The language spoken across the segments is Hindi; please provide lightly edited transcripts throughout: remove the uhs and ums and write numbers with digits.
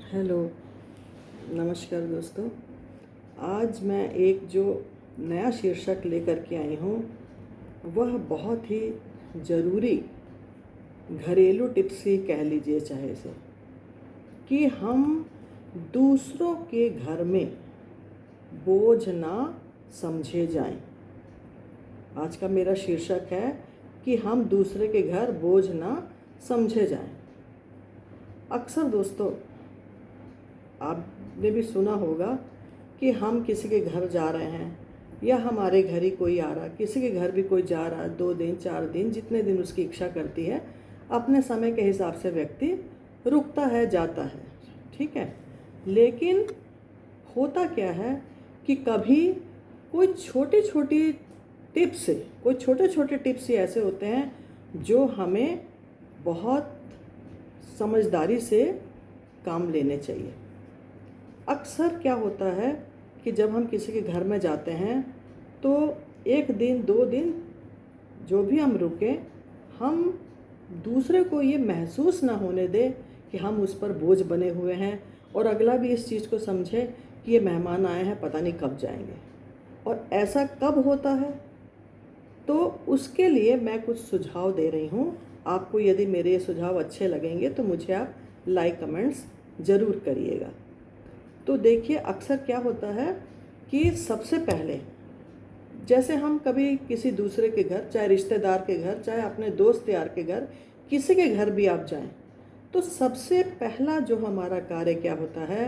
हेलो, नमस्कार दोस्तों। आज मैं एक जो नया शीर्षक लेकर के आई हूँ वह बहुत ही ज़रूरी घरेलू टिप्स ही कह लीजिए चाहे इसे, कि हम दूसरों के घर में बोझ ना समझे जाएं। आज का मेरा शीर्षक है कि हम दूसरे के घर बोझ ना समझे जाएं। अक्सर दोस्तों आपने भी सुना होगा कि हम किसी के घर जा रहे हैं या हमारे घर ही कोई आ रहा, किसी के घर भी कोई जा रहा है, 2 दिन 4 दिन जितने दिन उसकी इच्छा करती है, अपने समय के हिसाब से व्यक्ति रुकता है, जाता है, ठीक है। लेकिन होता क्या है कि कभी कोई छोटी छोटी टिप्स ही ऐसे होते हैं जो हमें बहुत समझदारी से काम लेने चाहिए। अक्सर क्या होता है कि जब हम किसी के घर में जाते हैं तो 1 दिन 2 दिन जो भी हम रुकें, हम दूसरे को ये महसूस ना होने दें कि हम उस पर बोझ बने हुए हैं, और अगला भी इस चीज़ को समझे कि ये मेहमान आए हैं, पता नहीं कब जाएंगे। और ऐसा कब होता है, तो उसके लिए मैं कुछ सुझाव दे रही हूँ। आपको यदि मेरे ये सुझाव अच्छे लगेंगे तो मुझे आप लाइक कमेंट्स ज़रूर करिएगा। तो देखिए, अक्सर क्या होता है कि सबसे पहले जैसे हम कभी किसी दूसरे के घर, चाहे रिश्तेदार के घर, चाहे अपने दोस्त यार के घर, किसी के घर भी आप जाएं, तो सबसे पहला जो हमारा कार्य क्या होता है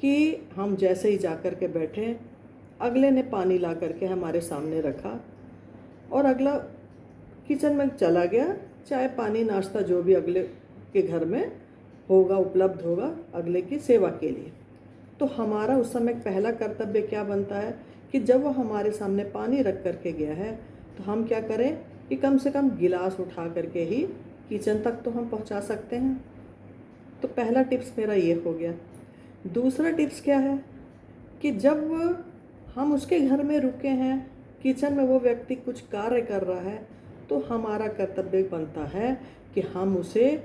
कि हम जैसे ही जा कर के बैठे, अगले ने पानी ला करके हमारे सामने रखा और अगला किचन में चला गया, चाय पानी नाश्ता जो भी अगले के घर में होगा, उपलब्ध होगा अगले की सेवा के लिए। तो हमारा उस समय पहला कर्तव्य क्या बनता है कि जब वो हमारे सामने पानी रख कर के गया है तो हम क्या करें कि कम से कम गिलास उठा करके ही किचन तक तो हम पहुंचा सकते हैं। तो पहला टिप्स मेरा ये हो गया। दूसरा टिप्स क्या है कि जब हम उसके घर में रुके हैं, किचन में वो व्यक्ति कुछ कार्य कर रहा है, तो हमारा कर्तव्य बनता है कि हम उसे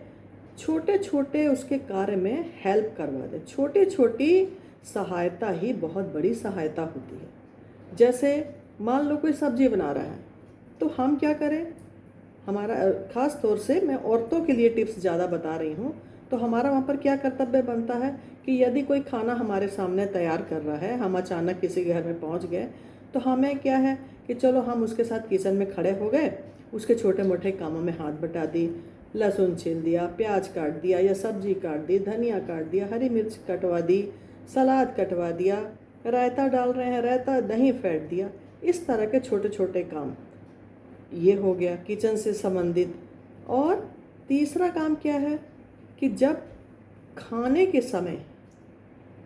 छोटे छोटे उसके कार्य में हेल्प करवा दें। छोटी छोटी सहायता ही बहुत बड़ी सहायता होती है। जैसे मान लो कोई सब्जी बना रहा है, तो हम क्या करें, हमारा ख़ास तौर से मैं औरतों के लिए टिप्स ज़्यादा बता रही हूँ। तो हमारा वहाँ पर क्या कर्तव्य बनता है कि यदि कोई खाना हमारे सामने तैयार कर रहा है, हम अचानक किसी के घर में पहुँच गए, तो हमें क्या है कि चलो हम उसके साथ किचन में खड़े हो गए, उसके छोटे मोटे कामों में हाथ बटा दी, लहसुन छील दिया, प्याज काट दिया या सब्जी काट दी, धनिया काट दिया, हरी मिर्च कटवा दी, सलाद कटवा दिया, रायता डाल रहे हैं, रायता दही फेंट दिया। इस तरह के छोटे छोटे काम, ये हो गया किचन से संबंधित। और तीसरा काम क्या है कि जब खाने के समय,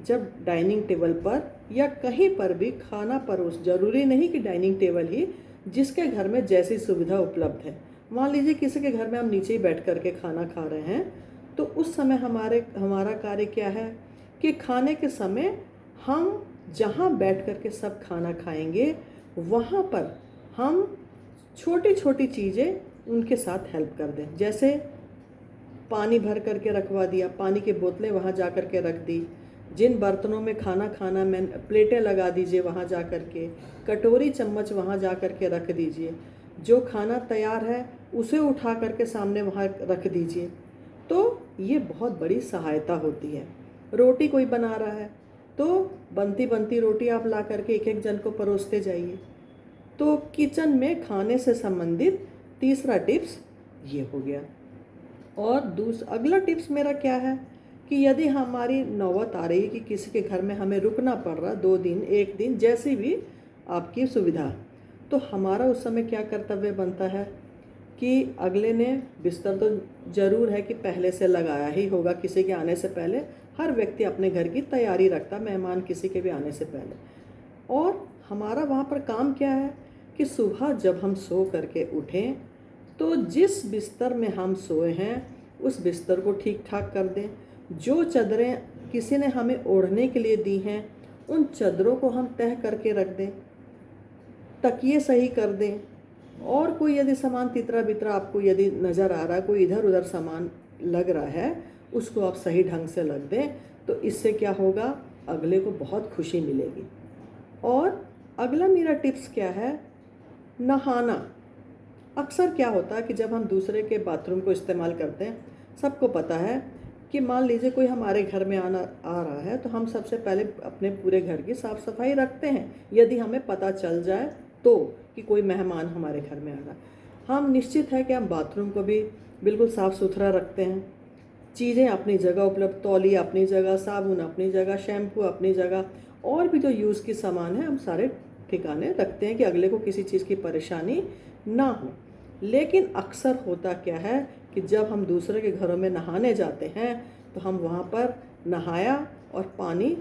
जब डाइनिंग टेबल पर या कहीं पर भी खाना परोस, ज़रूरी नहीं कि डाइनिंग टेबल ही, जिसके घर में जैसी सुविधा उपलब्ध है, मान लीजिए किसी के घर में हम नीचे ही बैठ कर के खाना खा रहे हैं, तो उस समय हमारा कार्य क्या है कि खाने के समय हम जहाँ बैठ कर के सब खाना खाएंगे, वहाँ पर हम छोटी छोटी चीज़ें उनके साथ हेल्प कर दें। जैसे पानी भर करके रखवा दिया, पानी की बोतलें वहाँ जा कर के रख दी, जिन बर्तनों में खाना खाना में प्लेटें लगा दीजिए वहाँ जा कर के, कटोरी चम्मच वहाँ जा कर के रख दीजिए, जो खाना तैयार है उसे उठा करके सामने वहाँ रख दीजिए। तो ये बहुत बड़ी सहायता होती है। रोटी कोई बना रहा है तो बनती बनती रोटी आप ला करके एक एक जन को परोसते जाइए। तो किचन में खाने से संबंधित तीसरा टिप्स ये हो गया। और अगला टिप्स मेरा क्या है कि यदि हमारी नौबत आ रही है कि किसी के घर में हमें रुकना पड़ रहा, 2 दिन 1 दिन, जैसी भी आपकी सुविधा, तो हमारा उस समय क्या कर्तव्य बनता है कि अगले ने बिस्तर तो ज़रूर है कि पहले से लगाया ही होगा, किसी के आने से पहले हर व्यक्ति अपने घर की तैयारी रखता, मेहमान किसी के भी आने से पहले। और हमारा वहाँ पर काम क्या है कि सुबह जब हम सो करके उठें तो जिस बिस्तर में हम सोए हैं उस बिस्तर को ठीक ठाक कर दें। जो चादरें किसी ने हमें ओढ़ने के लिए दी हैं उन चादरों को हम तह करके रख दें, तकिए सही कर दें। और कोई यदि सामान तितरा बितरा आपको यदि नज़र आ रहा है, कोई इधर उधर सामान लग रहा है, उसको आप सही ढंग से रख दें, तो इससे क्या होगा, अगले को बहुत खुशी मिलेगी। और अगला मेरा टिप्स क्या है, नहाना। अक्सर क्या होता है कि जब हम दूसरे के बाथरूम को इस्तेमाल करते हैं, सबको पता है कि मान लीजिए कोई हमारे घर में आ रहा है तो हम सबसे पहले अपने पूरे घर की साफ़ सफाई रखते हैं, यदि हमें पता चल जाए तो कि कोई मेहमान हमारे घर में आ रहा है। हम निश्चित है कि हम बाथरूम को भी बिल्कुल साफ़ सुथरा रखते हैं, चीज़ें अपनी जगह उपलब्ध, तौलिया अपनी जगह, साबुन अपनी जगह, शैम्पू अपनी जगह, और भी जो यूज़ की सामान है हम सारे ठिकाने रखते हैं कि अगले को किसी चीज़ की परेशानी ना हो। लेकिन अक्सर होता क्या है कि जब हम दूसरे के घरों में नहाने जाते हैं तो हम वहाँ पर नहाया और पानी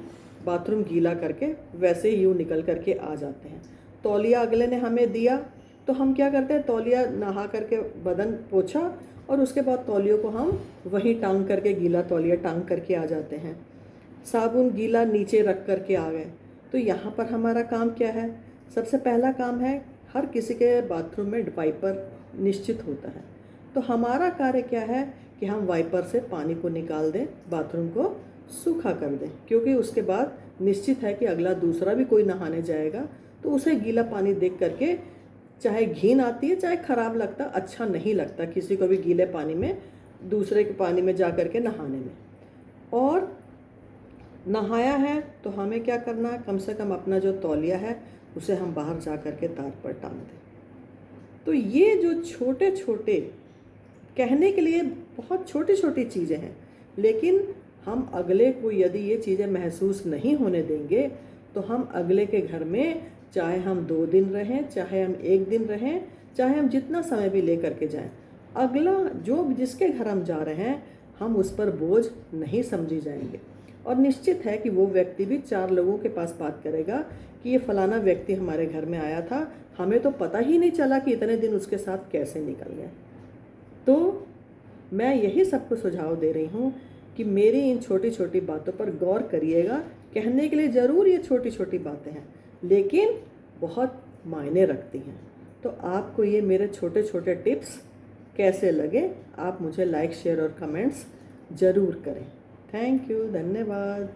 बाथरूम गीला करके वैसे ही यूँ निकल करके आ जाते हैं। तौलिया अगले ने हमें दिया तो हम क्या करते हैं, तौलिया नहा करके बदन पोछा और उसके बाद तौलियों को हम वहीं टांग करके, गीला तौलिया टांग करके आ जाते हैं। साबुन गीला नीचे रख करके आ गए। तो यहाँ पर हमारा काम क्या है, सबसे पहला काम है, हर किसी के बाथरूम में वाइपर निश्चित होता है, तो हमारा कार्य क्या है कि हम वाइपर से पानी को निकाल दें, बाथरूम को सूखा कर दें, क्योंकि उसके बाद निश्चित है कि अगला दूसरा भी कोई नहाने जाएगा तो उसे गीला पानी देख करके चाहे घिन आती है, चाहे ख़राब लगता, अच्छा नहीं लगता किसी को भी गीले पानी में, दूसरे के पानी में जा कर के नहाने में। और नहाया है तो हमें क्या करना है, कम से कम अपना जो तौलिया है उसे हम बाहर जा कर के तार पर टांग दें। तो ये जो छोटे छोटे, कहने के लिए बहुत छोटी छोटी चीज़ें हैं, लेकिन हम अगले को यदि ये चीज़ें महसूस नहीं होने देंगे तो हम अगले के घर में, चाहे हम 2 दिन रहें, चाहे हम 1 दिन रहें, चाहे हम जितना समय भी ले करके जाएं, अगला जो जिसके घर हम जा रहे हैं हम उस पर बोझ नहीं समझी जाएंगे। और निश्चित है कि वो व्यक्ति भी 4 लोगों के पास बात करेगा कि ये फलाना व्यक्ति हमारे घर में आया था, हमें तो पता ही नहीं चला कि इतने दिन उसके साथ कैसे निकल गए। तो मैं यही सबको सुझाव दे रही हूँ कि मेरी इन छोटी छोटी बातों पर गौर करिएगा। कहने के लिए ज़रूर ये छोटी छोटी बातें हैं, लेकिन बहुत मायने रखती हैं। तो आपको ये मेरे छोटे छोटे टिप्स कैसे लगे, आप मुझे लाइक, शेयर और कमेंट्स ज़रूर करें। थैंक यू, धन्यवाद।